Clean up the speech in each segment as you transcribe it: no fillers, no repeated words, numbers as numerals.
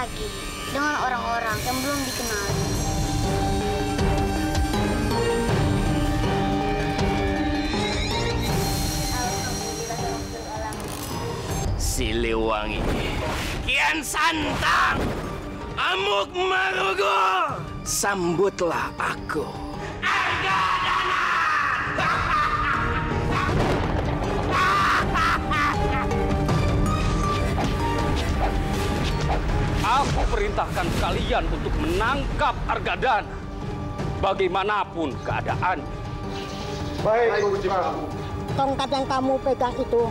lagi dengan orang-orang yang belum dikenal. Siliwangi, Kian Santang, Amuk Marugo, sambutlah aku. Argadana! Aku perintahkan kalian untuk menangkap Argadana, bagaimanapun keadaan. Baik, Gusti Prabu. Tongkat yang kamu pegang itu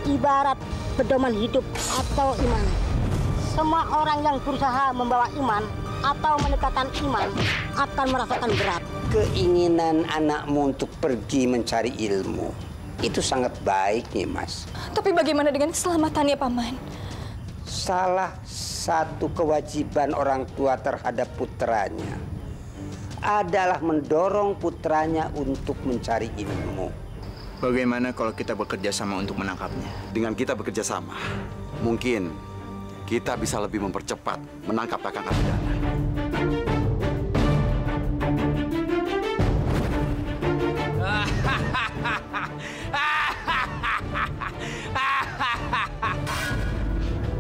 ibarat pedoman hidup atau iman. Semua orang yang berusaha membawa iman atau mendekatkan iman akan merasakan berat. Keinginan anakmu untuk pergi mencari ilmu itu sangat baik nih, Mas. Tapi bagaimana dengan keselamatannya, Paman? Salah satu kewajiban orang tua terhadap putranya adalah mendorong putranya untuk mencari ilmu. Bagaimana kalau kita bekerja sama untuk menangkapnya? Dengan kita bekerja sama, mungkin kita bisa lebih mempercepat menangkap Kakang Argadana.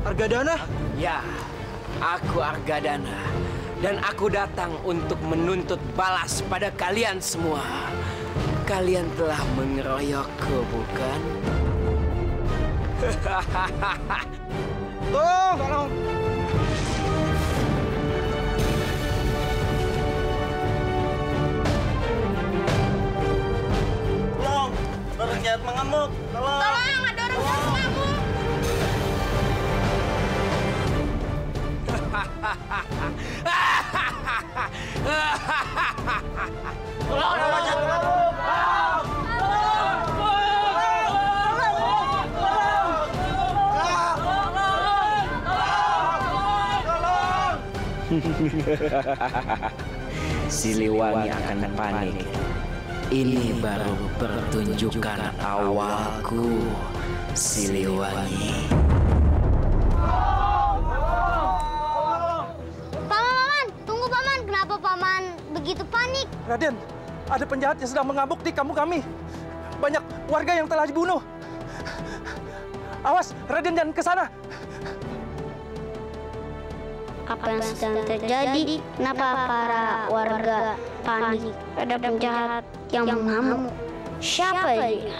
Argadana? Ya, aku Argadana. Dan aku datang untuk menuntut balas pada kalian semua. Kalian telah mengeroyokku, bukan? Tolong! Tolong! Orang jahat mengamuk! Tolong! Tolong, ada orang jahat mengamuk! Tolong! Orang jahat mengamuk! Siliwangi akan panik. Ini baru pertunjukan awalku, Siliwangi. Paman, tunggu Paman. Kenapa Paman begitu panik? Raden, ada penjahat yang sedang mengamuk di kampung kami. Banyak warga yang telah dibunuh. Awas, Raden jangan ke sana. Apa yang sedang terjadi? Kenapa para warga panik? Ada penjahat yang mengamuk. Siapa dia?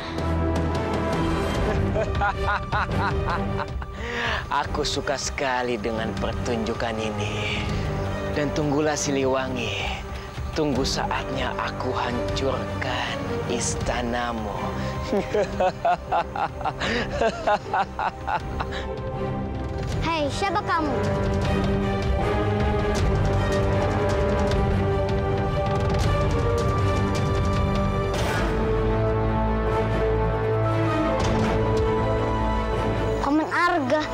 Aku suka sekali dengan pertunjukan ini. Dan tunggulah Siliwangi. Tunggu saatnya aku hancurkan istanamu. Hei, siapa kamu? Paman Arga.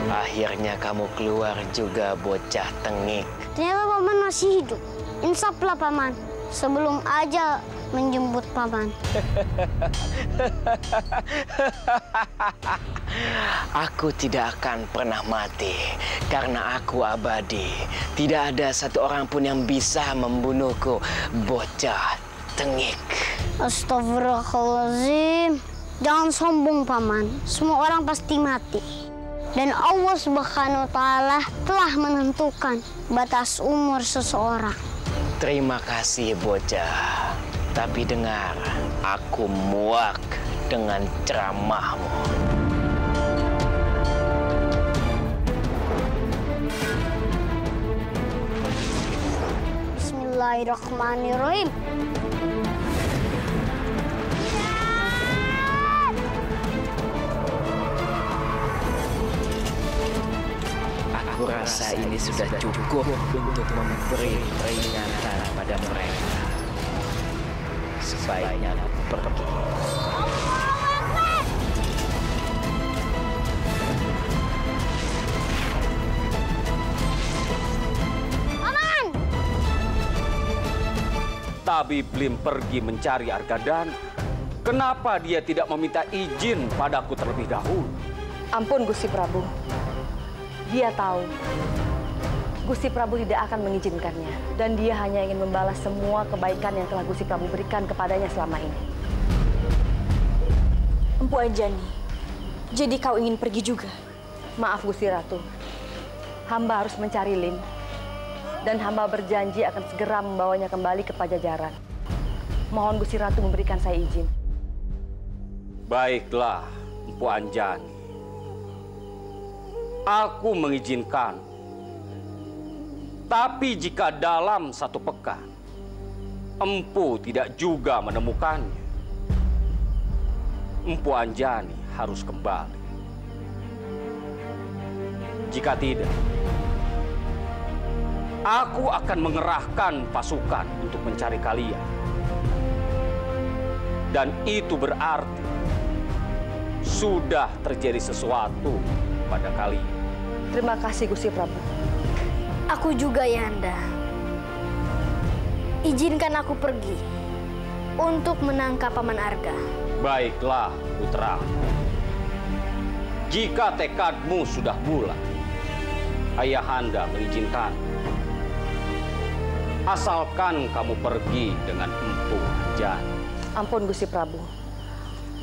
Akhirnya kamu keluar juga, bocah tengik. Ternyata Paman masih hidup. Insaplah Paman, sebelum ajal menjemput Paman. Aku tidak akan pernah mati karena aku abadi. Tidak ada satu orang pun yang bisa membunuhku, bocah tengik. Astagfirullahaladzim. Jangan sombong Paman. Semua orang pasti mati. Dan Allah Subhanahu wa Ta'ala telah menentukan batas umur seseorang. Terima kasih, bocah. Tapi dengar, aku muak dengan ceramahmu. Bismillahirrahmanirrahim. Aku rasa ini sudah cukup untuk memberi peringatan pada mereka. Sebaiknya pergi. Paman! Tabib Lim pergi mencari Argadana. Kenapa dia tidak meminta izin padaku terlebih dahulu? Ampun Gusti Prabu. Dia tahu Gusti Prabu tidak akan mengizinkannya. Dan dia hanya ingin membalas semua kebaikan yang telah Gusti Prabu berikan kepadanya selama ini. Empu Anjani, jadi kau ingin pergi juga? Maaf Gusti Ratu. Hamba harus mencari Lim. Dan hamba berjanji akan segera membawanya kembali ke Pajajaran. Mohon Gusti Ratu memberikan saya izin. Baiklah, Empu Anjani. Aku mengizinkan. Tapi jika dalam 1 pekan, Empu tidak juga menemukannya, Empu Anjani harus kembali. Jika tidak, aku akan mengerahkan pasukan untuk mencari kalian. Dan itu berarti sudah terjadi sesuatu pada kalian. Terima kasih Gusti Prabu. Aku juga, Ayahanda. Izinkan aku pergi untuk menangkap Paman Arga. Baiklah, putra. Jika tekadmu sudah bulat, Ayahanda mengizinkan. Asalkan kamu pergi dengan Empu Anjani. Ampun Gusti Prabu.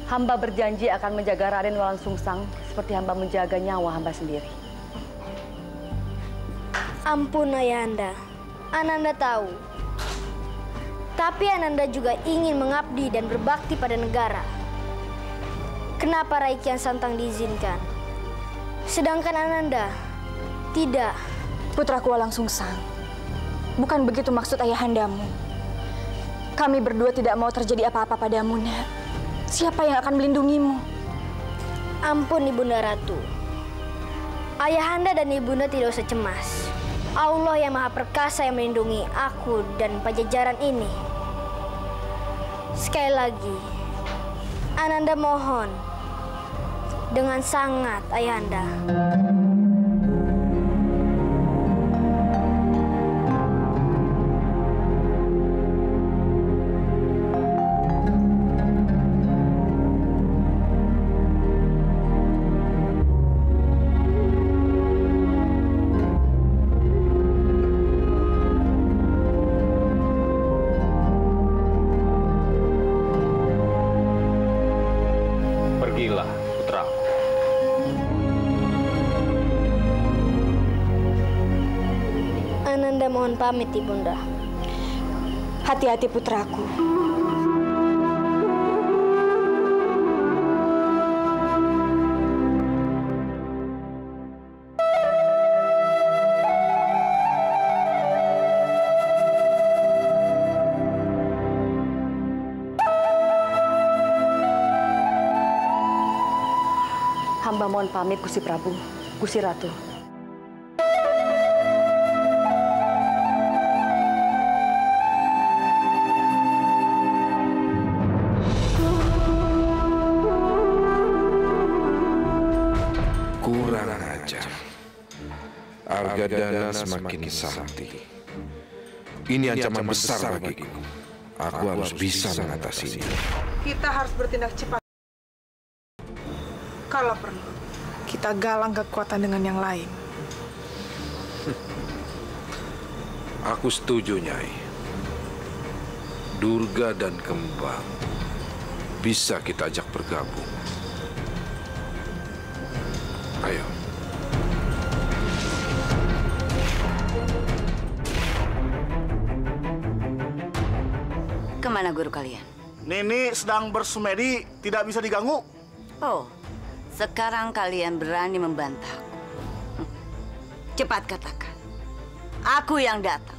Hamba berjanji akan menjaga Raden Walangsungsang seperti hamba menjaga nyawa hamba sendiri. Ampun Ayahanda, Ananda tahu. Tapi Ananda juga ingin mengabdi dan berbakti pada negara. Kenapa Rai Kian Santang diizinkan? Sedangkan Ananda tidak. Putraku Walangsungsang, bukan begitu maksud ayahandamu. Kami berdua tidak mau terjadi apa-apa padamu, Nak. Siapa yang akan melindungimu? Ampun Ibunda Ratu. Ayahanda dan Ibunda tidak usah cemas. Allah yang Maha Perkasa yang melindungi aku dan Pajajaran ini. Sekali lagi, Ananda mohon dengan sangat, Ayahanda. Mohon pamit, Ibunda. Hati-hati, putraku. Hamba mohon pamit, Gusti Prabu, Gusti Ratu. Argadana semakin sakti. Ini ancaman besar bagiku. Aku harus bisa mengatasinya. Kita harus bertindak cepat. Kalau perlu, kita galang kekuatan dengan yang lain. Aku setuju, Nyai. Durga dan Kembang bisa kita ajak bergabung. Ayo. Kemana guru kalian? Nini sedang bersemedi, tidak bisa diganggu. Oh, sekarang kalian berani membantahku. Cepat katakan. Aku yang datang.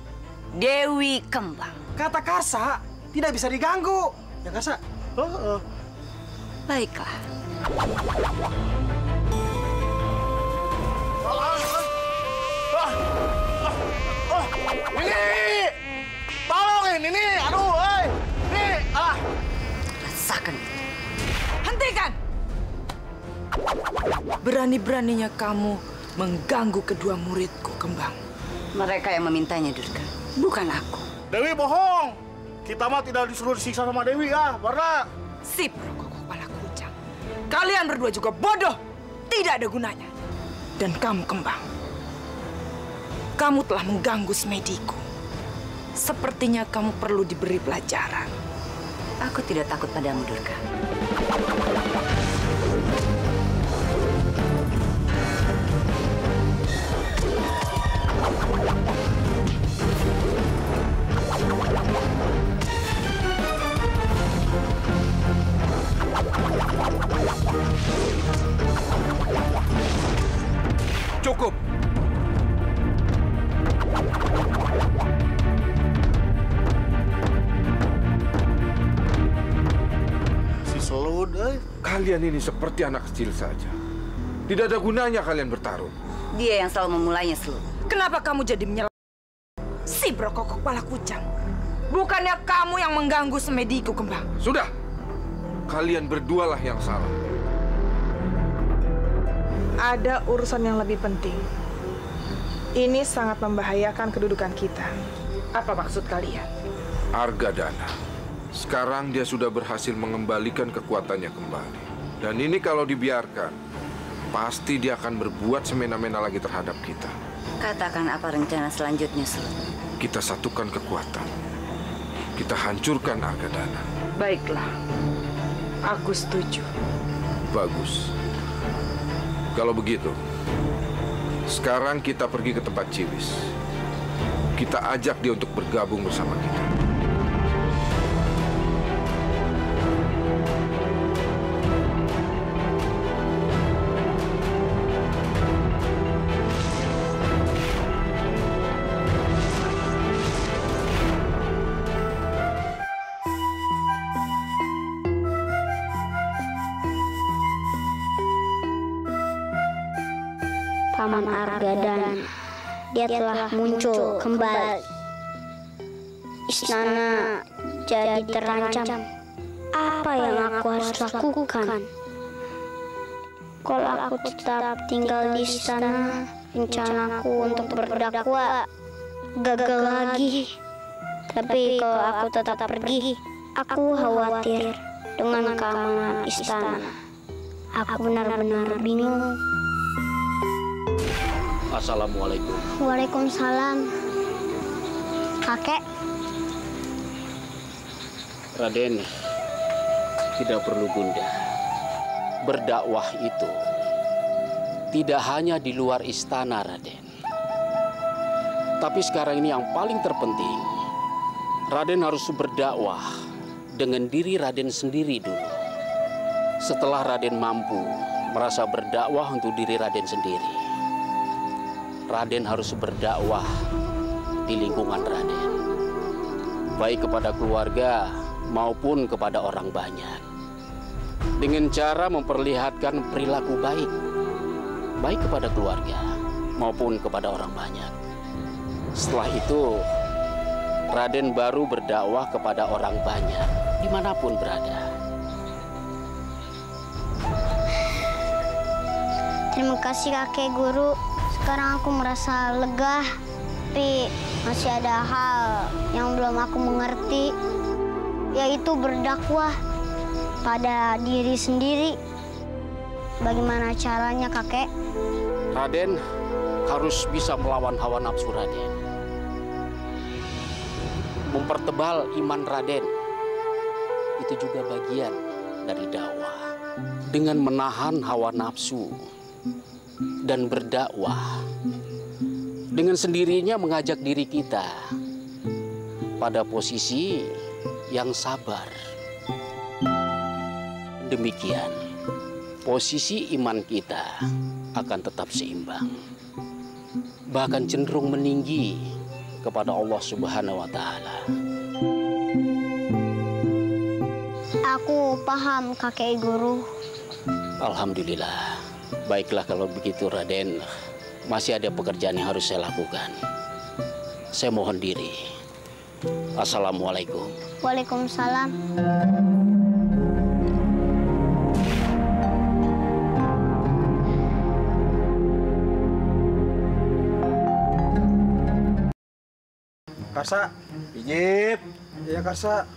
Dewi Kembang. Kata Karsa, tidak bisa diganggu. Ya Karsa? Baiklah. Nini! Tolong Nini! Aduh, hei! Nini! Ah! Rasakan itu. Hentikan! Berani-beraninya kamu mengganggu kedua muridku, Kembang. Mereka yang memintanya, Durga. Bukan aku. Dewi bohong! Kita mah tidak disuruh disiksa sama Dewi, ya, Barna. Si perokok kepala kucang. Kalian berdua juga bodoh. Tidak ada gunanya. Dan kamu, Kembang. Kamu telah mengganggu semediku. Sepertinya kamu perlu diberi pelajaran. Aku tidak takut padamu, Durga. Cukup. Si Selud, Kalian ini seperti anak kecil saja. Tidak ada gunanya kalian bertarung. Dia yang selalu memulainya, Selud. Kenapa kamu jadi menyalahkan si perokok kepala kucang? Bukannya kamu yang mengganggu semediku, Kembang. Sudah. Kalian berdualah yang salah. Ada urusan yang lebih penting. Ini sangat membahayakan kedudukan kita. Apa maksud kalian? Argadana. Sekarang dia sudah berhasil mengembalikan kekuatannya kembali. Dan ini kalau dibiarkan, pasti dia akan berbuat semena-mena lagi terhadap kita. Katakan apa rencana selanjutnya, Selud? Kita satukan kekuatan. Kita hancurkan Argadana. Baiklah. Aku setuju. Bagus. Kalau begitu, sekarang kita pergi ke tempat Ciwis. Kita ajak dia untuk bergabung bersama kita. Paman Argadana, dia telah muncul kembali. Istana jadi terancam. Apa yang aku harus lakukan? Kalau aku tetap tinggal di istana, rencanaku untuk berdakwah gagal lagi. Tapi kalau aku tetap pergi, aku khawatir dengan keamanan istana. Aku benar-benar bingung. Assalamualaikum. Waalaikumsalam. Kakek. Raden, tidak perlu gundah. Berdakwah itu tidak hanya di luar istana, Raden. Tapi sekarang ini yang paling terpenting, Raden harus berdakwah dengan diri Raden sendiri dulu. Setelah Raden mampu merasa berdakwah untuk diri Raden sendiri, Raden harus berdakwah di lingkungan Raden, baik kepada keluarga maupun kepada orang banyak, dengan cara memperlihatkan perilaku baik kepada keluarga maupun kepada orang banyak. Setelah itu, Raden baru berdakwah kepada orang banyak, dimanapun berada. Terima kasih kakek guru. Sekarang aku merasa lega, tapi masih ada hal yang belum aku mengerti, yaitu berdakwah pada diri sendiri. Bagaimana caranya, kakek? Raden harus bisa melawan hawa nafsu Raden. Mempertebal iman Raden, itu juga bagian dari dakwah. Dengan menahan hawa nafsu dan berdakwah, dengan sendirinya mengajak diri kita pada posisi yang sabar. Demikian, posisi iman kita akan tetap seimbang, bahkan cenderung meninggi kepada Allah Subhanahu wa Ta'ala. Aku paham, kakek guru. Alhamdulillah. Baiklah kalau begitu, Raden. Masih ada pekerjaan yang harus saya lakukan. Saya mohon diri. Assalamualaikum. Waalaikumsalam. Kasa, pijit. Iya, Karsa.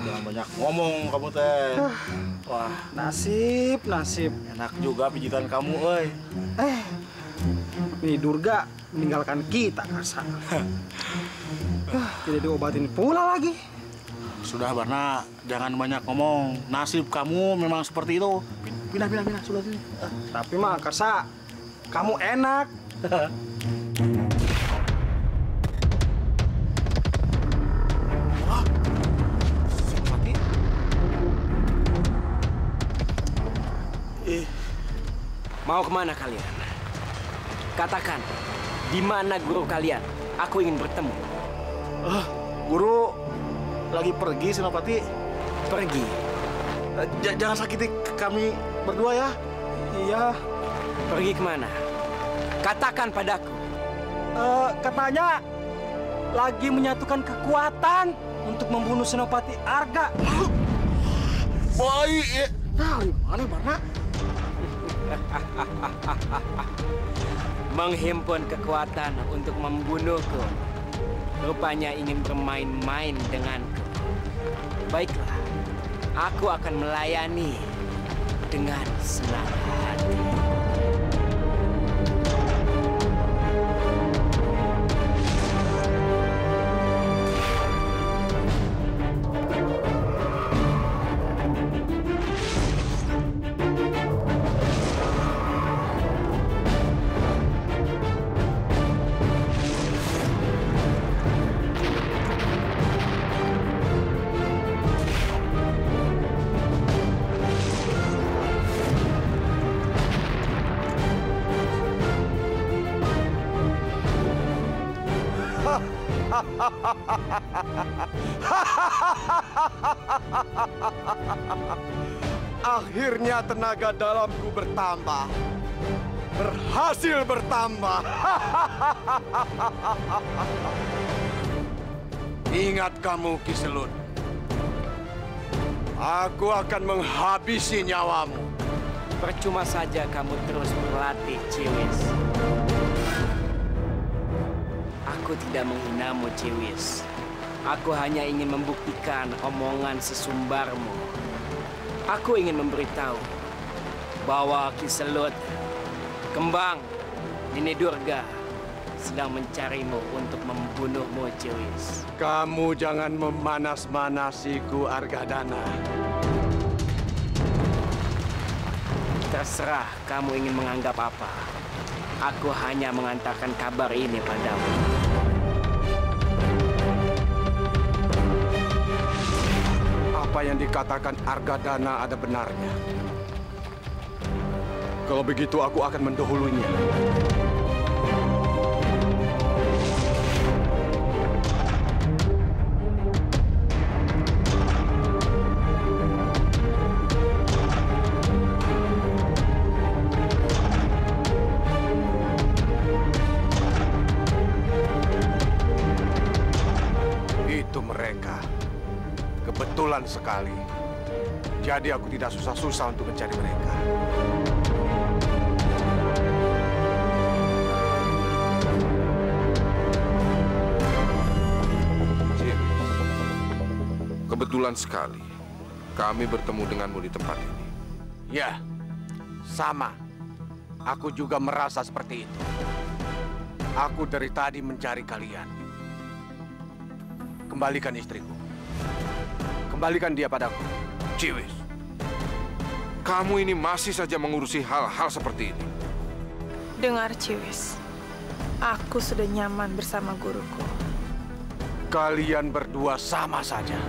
Jangan banyak ngomong kamu teh. Wah, Nasib. enak juga pijitan kamu, euy. Nih Durga meninggalkan kita, Karsa. Tidak diobatin pula lagi. Sudah, Barna, jangan banyak ngomong. Nasib kamu memang seperti itu. Pindah, sudah sini. Tapi mah, Karsa, kamu enak. Mau kemana kalian? Katakan, di mana guru kalian? Aku ingin bertemu. Guru lagi pergi, Senopati. Pergi? Jangan sakiti kami berdua ya. Iya. Pergi kemana? Katakan padaku. Katanya lagi menyatukan kekuatan untuk membunuh Senopati Arga. Baik. Nah, mana Barna? Menghimpun kekuatan untuk membunuhku. Rupanya ingin bermain-main denganku. Baiklah, aku akan melayani dengan senang hati. Akhirnya tenaga dalamku bertambah. Berhasil bertambah. Ingat kamu, Kiselut. Aku akan menghabisi nyawamu. Percuma saja kamu terus berlatih, Ciwis. Aku tidak menghinamu, Ciwis. Aku hanya ingin membuktikan omongan sesumbarmu. Aku ingin memberitahu bahwa Kiselut, Kembang, Nini Durga sedang mencarimu untuk membunuhmu, Ciwis. Kamu jangan memanas-manasiku, Argadana. Terserah kamu ingin menganggap apa. Aku hanya mengantarkan kabar ini padamu. Apa yang dikatakan Argadana ada benarnya. Kalau begitu aku akan mendahulunya. Itu mereka. Kebetulan sekali. Jadi aku tidak susah-susah untuk mencari mereka. Kebetulan sekali kami bertemu denganmu di tempat ini. Ya, sama. Aku juga merasa seperti itu. Aku dari tadi mencari kalian. Kembalikan istriku. Kembalikan dia padaku. Ciwis, kamu ini masih saja mengurusi hal-hal seperti ini. Dengar, Ciwis. Aku sudah nyaman bersama guruku. Kalian berdua sama saja.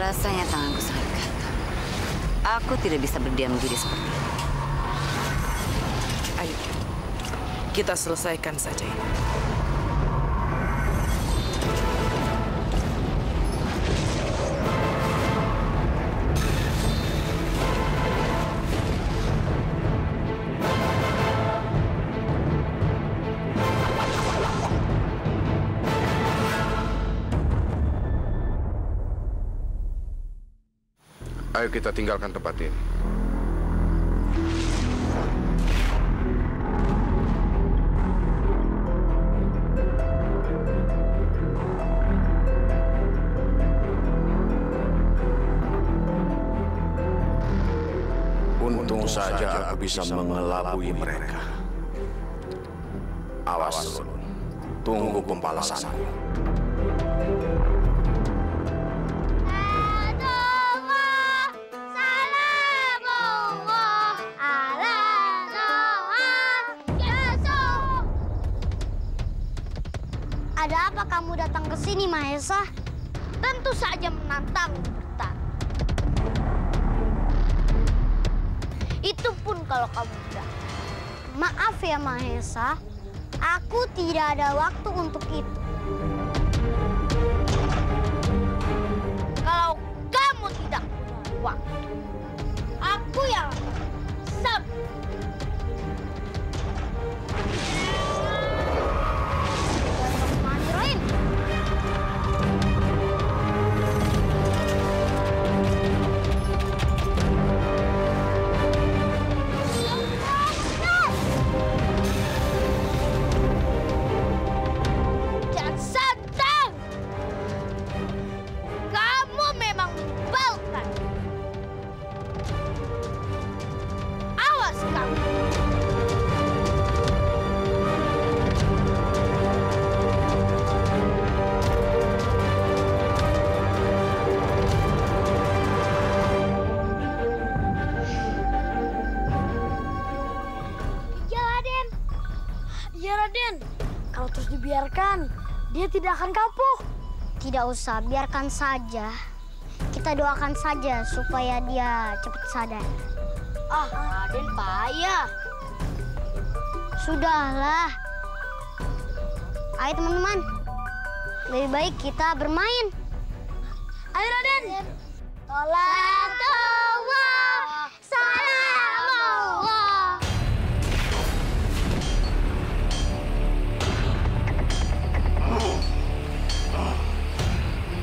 Rasanya tanganku sangat gatal. Aku tidak bisa berdiam diri seperti ini. Ayo, kita selesaikan saja ini. Ayo kita tinggalkan tempat ini. Untung saja aku bisa mengelabui mereka. Awas, Selut. Tunggu pembalasanku. Ada apa kamu datang ke sini, Mahesa? Tentu saja menantang bertarung. Itu pun kalau kamu tidak. Maaf ya, Mahesa. Aku tidak ada waktu untuk itu. Kalau kamu tidak punya waktu, aku yang akan sabuk. Dia tidak akan kapok. Tidak usah, biarkan saja. Kita doakan saja supaya dia cepat sadar. Ah, Raden payah. Sudahlah. Ayo teman-teman, lebih baik kita bermain. Ayo Raden. Tolak Allah, salam Allah.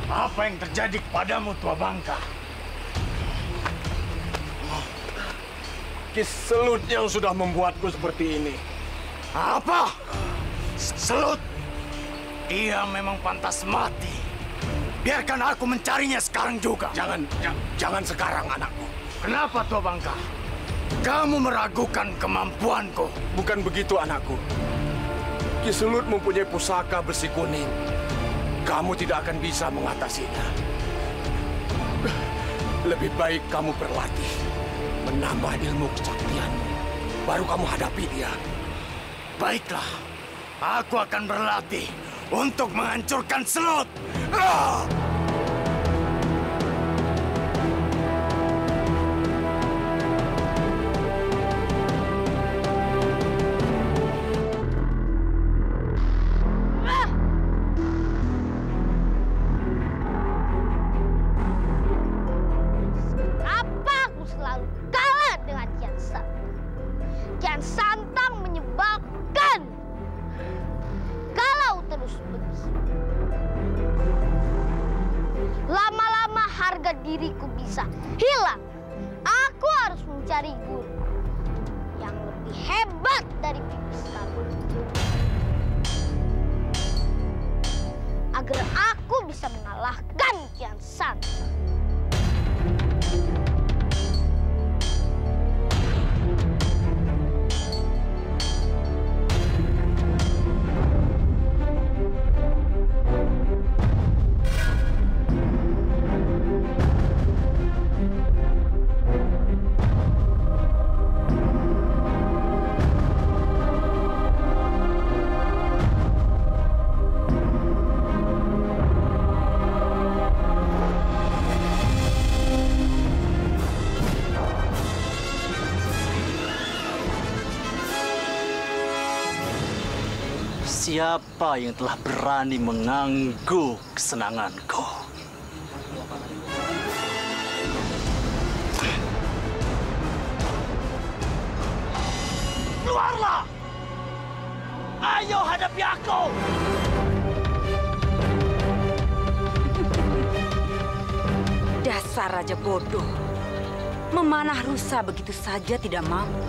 Apa yang terjadi kepadamu, Tua Bangka? Ki Selut yang sudah membuatku seperti ini. Apa? Selut? Dia memang pantas mati. Biarkan aku mencarinya sekarang juga. Jangan sekarang, anakku. Kenapa, Tua Bangka? Kamu meragukan kemampuanku. Bukan begitu, anakku. Ki Selut mempunyai pusaka besi kuning. Kamu tidak akan bisa mengatasinya. Lebih baik kamu berlatih, menambah ilmu kesaktianmu. Baru kamu hadapi dia. Baiklah, aku akan berlatih untuk menghancurkan Selut. Diriku bisa hilang. Aku harus mencari guru yang lebih hebat dari Pipis Lalu, agar aku bisa mengalahkan Kian Santang. Siapa yang telah berani mengganggu kesenanganku? Keluarlah! Ayo hadapi aku! Dasar raja bodoh. Memanah rusa begitu saja tidak mampu.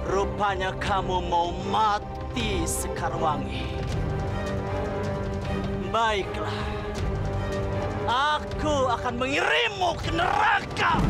Rupanya kamu mau mati, Sekarwangi. Baiklah, aku akan mengirimmu ke neraka.